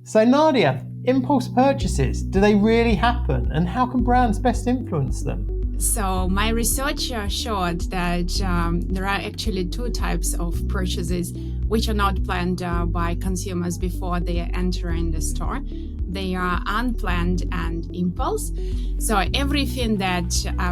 So Nadia, impulse purchases, do they really happen, and how can brands best influence them? So my research showed that there are actually two types of purchases which are not planned by consumers before they enter in the store. They are unplanned and impulse. So everything that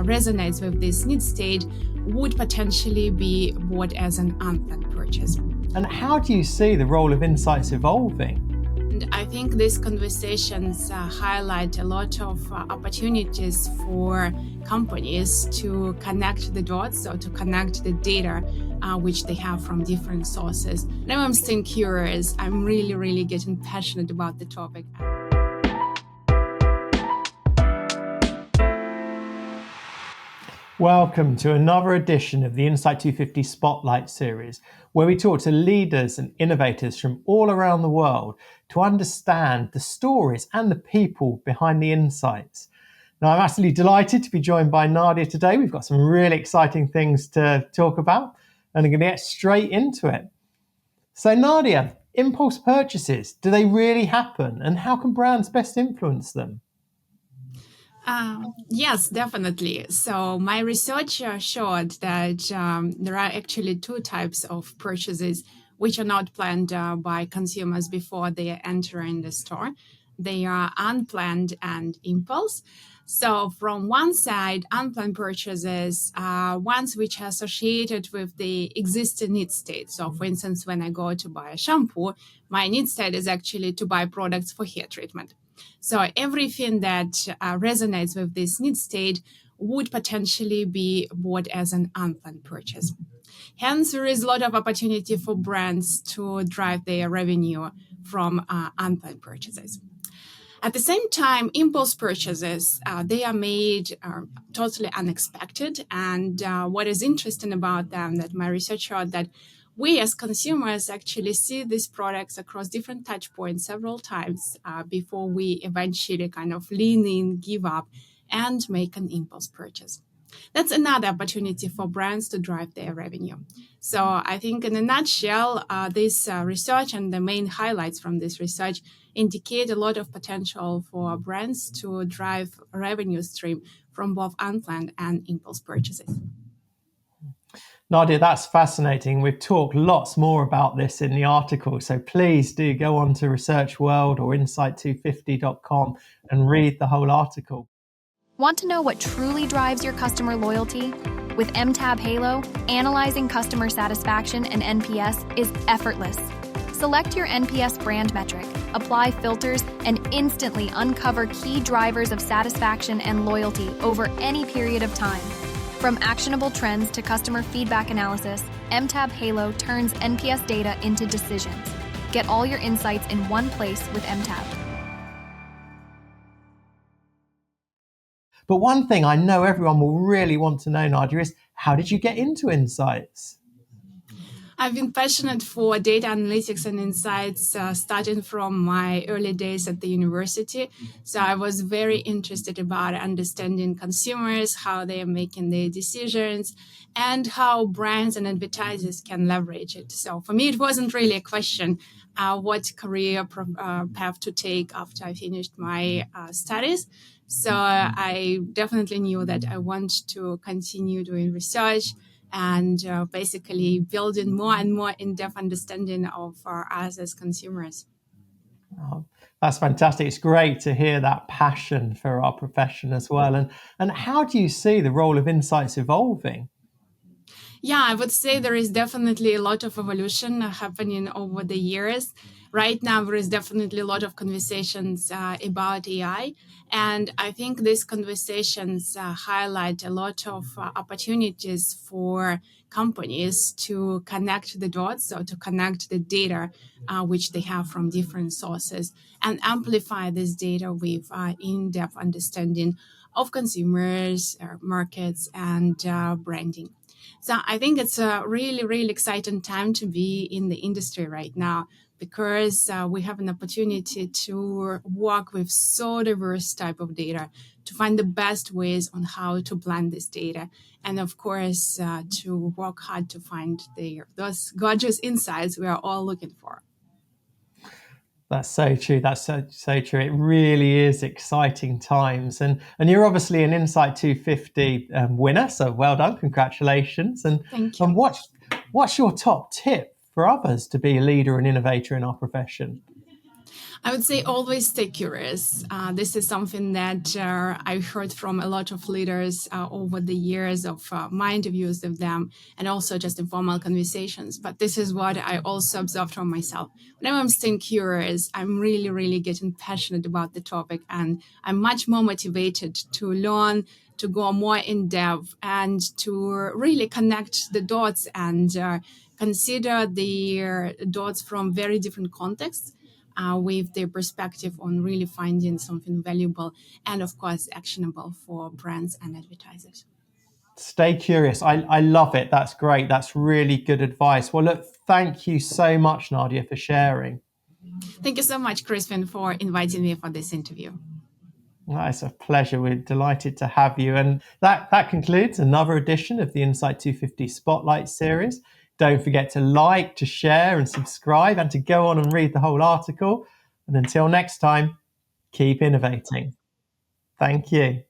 resonates with this need state would potentially be bought as an unplanned purchase. And how do you see the role of insights evolving? And I think these conversations highlight a lot of opportunities for companies to connect the dots, or to connect the data which they have from different sources. Now I'm staying curious. I'm really getting passionate about the topic. Welcome to another edition of the Insight250 Spotlight series, where we talk to leaders and innovators from all around the world to understand the stories and the people behind the insights. Now, I'm absolutely delighted to be joined by Nadia today. We've got some really exciting things to talk about, and I'm going to get straight into it. So Nadia, impulse purchases, do they really happen, and how can brands best influence them? Yes, definitely. So my research showed that there are actually two types of purchases which are not planned by consumers before they enter in the store. They are unplanned and impulse. So from one side, unplanned purchases are ones which are associated with the existing need state. So for instance, when I go to buy a shampoo, my need state is actually to buy products for hair treatment. So everything that resonates with this need state would potentially be bought as an unplanned purchase. Hence, there is a lot of opportunity for brands to drive their revenue from unplanned purchases. At the same time, impulse purchases, they are made totally unexpected. And what is interesting about them, that my research showed that we as consumers actually see these products across different touch points several times before we eventually kind of lean in, give up, and make an impulse purchase. That's another opportunity for brands to drive their revenue. So I think in a nutshell, this research and the main highlights from this research indicate a lot of potential for brands to drive revenue stream from both unplanned and impulse purchases. Nadia, that's fascinating. We've talked lots more about this in the article, so please do go on to Research World or Insight250.com and read the whole article. Want to know what truly drives your customer loyalty? With MTab Halo, analyzing customer satisfaction and NPS is effortless. Select your NPS brand metric, apply filters, and instantly uncover key drivers of satisfaction and loyalty over any period of time. From actionable trends to customer feedback analysis, MTab Halo turns NPS data into decisions. Get all your insights in one place with MTab. But one thing I know everyone will really want to know, Nadia, is how did you get into insights? I've been passionate for data analytics and insights starting from my early days at the university. So I was very interested about understanding consumers, how they are making their decisions, and how brands and advertisers can leverage it. So for me, it wasn't really a question what career path to take after I finished my studies. So I definitely knew that I want to continue doing research and basically building more and more in-depth understanding of us as consumers. Oh, that's fantastic. It's great to hear that passion for our profession as well. And how do you see the role of insights evolving? Yeah, I would say there is definitely a lot of evolution happening over the years. Right now, there is definitely a lot of conversations about AI. And I think these conversations highlight a lot of opportunities for companies to connect the dots, or to connect the data which they have from different sources, and amplify this data with in-depth understanding of consumers, markets, and branding. So I think it's a really exciting time to be in the industry right now, because we have an opportunity to work with so diverse type of data, to find the best ways on how to blend this data, and of course to work hard to find those gorgeous insights we are all looking for. That's so true. That's so true. It really is exciting times, and you're obviously an Insight 250 winner. So well done, congratulations. Thank And you. what's your top tip for others to be a leader and innovator in our profession? I would say always stay curious. This is something that I've heard from a lot of leaders over the years of my interviews with them and also just informal conversations. But this is what I also observed from myself. Whenever I'm staying curious, I'm really, really getting passionate about the topic and I'm much more motivated to learn, to go more in depth and to really connect the dots and consider the dots from very different contexts with their perspective on really finding something valuable and, of course, actionable for brands and advertisers. Stay curious. I love it. That's great. That's really good advice. Well, look, thank you so much, Nadia, for sharing. Thank you so much, Crispin, for inviting me for this interview. Well, it's a pleasure. We're delighted to have you. And that concludes another edition of the Insight 250 Spotlight series. Don't forget to like, to share, and subscribe, and to go on and read the whole article. And until next time, keep innovating. Thank you.